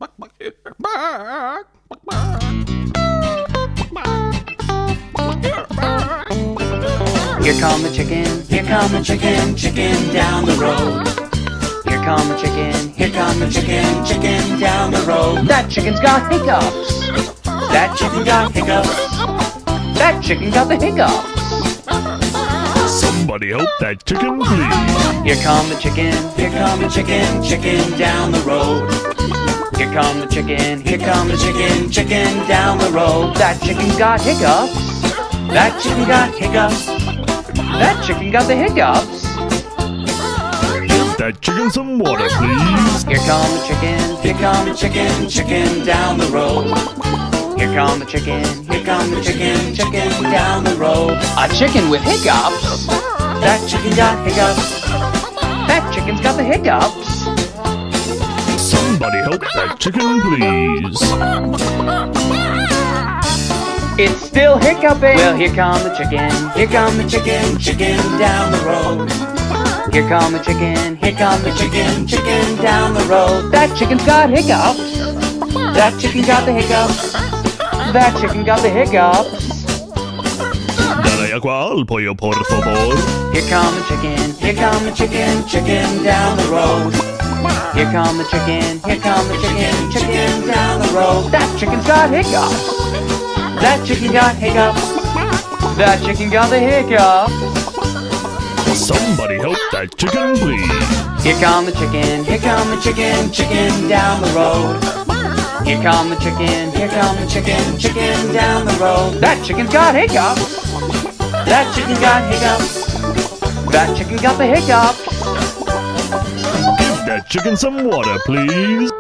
Here come the chicken, here come the chicken, chicken down the road. Here come the chicken, here come the chicken, chicken down the road. That chicken's got hiccups. That chicken got hiccups. That chicken got the hiccups. Somebody help that chicken, please. Here come the chicken, here come the chicken, chicken down the road. Here come the chicken, here come the chicken, chicken down the road. That chicken's got hiccups. That chicken got hiccups. That chicken got the hiccups. Give that chicken some water, please. Here come the chicken, here come the chicken, chicken down the road. Here come the chicken, here come the chicken, chicken down the road. A chicken with hiccups. That chicken got hiccups. That chicken's got the hiccups. Somebody help that chicken, please. It's still hiccuping. Well, here come the chicken, here come the chicken, chicken down the road. Here come the chicken, here come the chicken, chicken down the road. That chicken's got hiccups. That chicken got the hiccups. That chicken got the hiccups. Dale agua al pollo, por favor. Here come the chicken, here come the chicken, chicken down the road. Here come the chicken, here come the chicken, chicken down the road. That chicken's got hiccups. That chicken got hiccups. That chicken got the hiccups. Somebody help that chicken, please. Here come the chicken, here come the chicken, chicken down the road. Here come the chicken, here come the chicken, chicken down the road. That chicken's got hiccups. That chicken got hiccups. That chicken got the hiccups. Give that chicken some water, please.